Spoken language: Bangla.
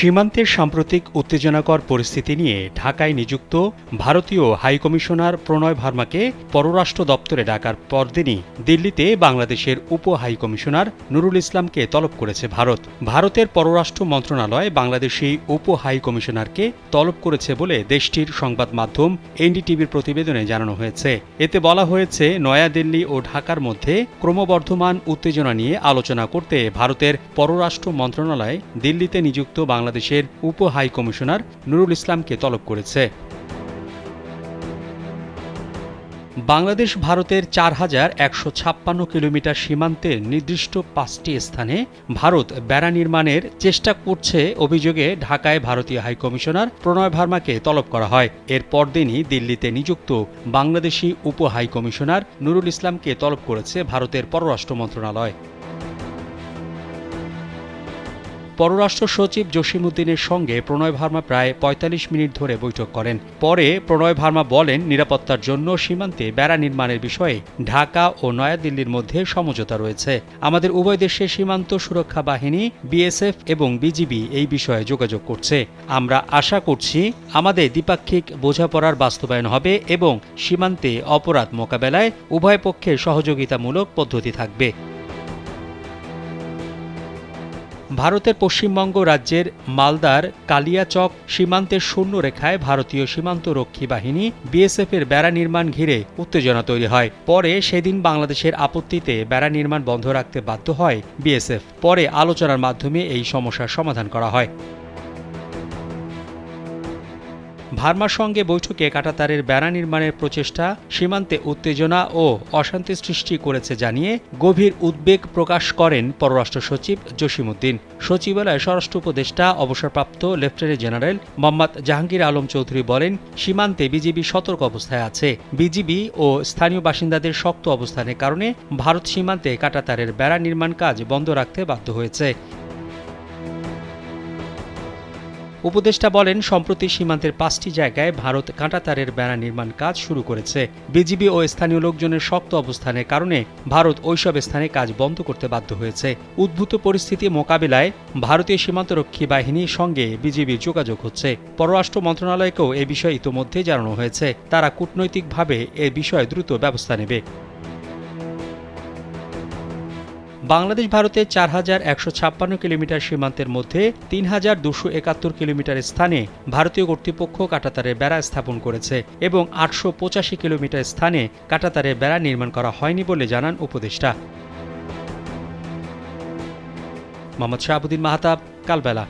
সীমান্তের সাম্প্রতিক উত্তেজনাকর পরিস্থিতি নিয়ে ঢাকায় নিযুক্ত ভারতীয় হাইকমিশনার প্রণয় ভার্মাকে পররাষ্ট্র দপ্তরে ডাকার পরদিনই দিল্লিতে বাংলাদেশের উপ হাইকমিশনার নুরুল ইসলামকে তলব করেছে ভারত। ভারতের পররাষ্ট্র মন্ত্রণালয় বাংলাদেশি উপ হাইকমিশনারকে তলব করেছে বলে দেশটির সংবাদ মাধ্যম এনডিটিভির প্রতিবেদনে জানানো হয়েছে। এতে বলা হয়েছে, নয়াদিল্লি ও ঢাকার মধ্যে ক্রমবর্ধমান উত্তেজনা নিয়ে আলোচনা করতে ভারতের পররাষ্ট্র মন্ত্রণালয় দিল্লিতে নিযুক্ত বাংলাদেশের উপ হাইকমিশনার নুরুল ইসলামকে তলব করেছে। বাংলাদেশ ভারতের ৪,১৫৬ কিলোমিটার সীমান্তের নির্দিষ্ট ৫টি স্থানে ভারত বেড়া নির্মাণের চেষ্টা করছে অভিযোগে ঢাকায় ভারতীয় হাইকমিশনার প্রণয় ভার্মাকে তলব করা হয়। এর পরদিনই দিল্লিতে নিযুক্ত বাংলাদেশি উপ হাইকমিশনার নুরুল ইসলামকে তলব করেছে ভারতের পররাষ্ট্র মন্ত্রণালয়। পররাষ্ট্র সচিব জসিমউদ্দিনের সঙ্গে প্রণয় ভার্মা প্রায় ৪৫ মিনিট ধরে বৈঠক করেন। পরে প্রণয় ভার্মা বলেন, নিরাপত্তার জন্য সীমান্তে বেড়া নির্মাণের বিষয়ে ঢাকা ও নয়াদিল্লির মধ্যে সমঝোতা রয়েছে। আমাদের উভয় দেশের সীমান্ত সুরক্ষা বাহিনী বিএসএফ এবং বিজিবি এই বিষয়ে যোগাযোগ করছে। আমরা আশা করছি আমাদের দ্বিপাক্ষিক বোঝাপড়ার বাস্তবায়ন হবে এবং সীমান্তে অপরাধ মোকাবেলায় উভয় পক্ষের সহযোগিতামূলক পদ্ধতি থাকবে। ভারতের পশ্চিমবঙ্গ রাজ্যের মালদার কালিয়াচক সীমান্তের শূন্যরেখায় ভারতীয় সীমান্তরক্ষী বাহিনী বিএসএফের বেড়া নির্মাণ ঘিরে উত্তেজনা তৈরি হয়। পরে সেদিন বাংলাদেশের আপত্তিতে বেড়া নির্মাণ বন্ধ রাখতে বাধ্য হয় বিএসএফ। পরে আলোচনার মাধ্যমে এই সমস্যার সমাধান করা হয়। ভার্মার সঙ্গে বৈঠকে কাঁটাতারের বেড়া নির্মাণের প্রচেষ্টা সীমান্তে উত্তেজনা ও অশান্তি সৃষ্টি করেছে জানিয়ে গভীর উদ্বেগ প্রকাশ করেন পররাষ্ট্র সচিব জসিমউদ্দিন। সচিবালয়ের স্বরাষ্ট্র উপদেষ্টা অবসরপ্রাপ্ত লেফটেন্যান্ট জেনারেল মোহাম্মদ জাহাঙ্গীর আলম চৌধুরী বলেন, সীমান্তে বিজিবি সতর্ক অবস্থায় আছে। বিজিবি ও স্থানীয় বাসিন্দাদের শক্ত অবস্থানের কারণে ভারত সীমান্তে কাঁটাতারের বেড়া নির্মাণ কাজ বন্ধ রাখতে বাধ্য হয়েছে। উপদেষ্টা বলেন, সম্প্রতি সীমান্তের ৫টি জায়গায় ভারত কাঁটাতারের বেড়া নির্মাণ কাজ শুরু করেছে। বিজিবি ও স্থানীয় লোকজনের শক্ত অবস্থানের কারণে ভারত ওইসব স্থানে কাজ বন্ধ করতে বাধ্য হয়েছে। উদ্ভূত পরিস্থিতি মোকাবিলায় ভারতীয় সীমান্তরক্ষী বাহিনীর সঙ্গে বিজিবির যোগাযোগ হচ্ছে। পররাষ্ট্র মন্ত্রণালয়কেও এ বিষয়ে ইতোমধ্যে জানানো হয়েছে। তারা কূটনৈতিকভাবে এ বিষয়ে দ্রুত ব্যবস্থা নেবে। বাংলাদেশ ভারতের ৪,১৫৬ কিলোমিটার সীমান্তের মধ্যে ৩,২৭১ কিলোমিটার স্থানে ভারতীয় কর্তৃপক্ষ কাঁটাতারের বেড়া স্থাপন করেছে এবং ৮৮৫ কিলোমিটার স্থানে কাঁটাতারের বেড়া নির্মাণ করা হয়নি বলে জানান উপদেষ্টা। মোহাম্মদ শাহাবুদ্দিন মাহতাব, কালবেলা।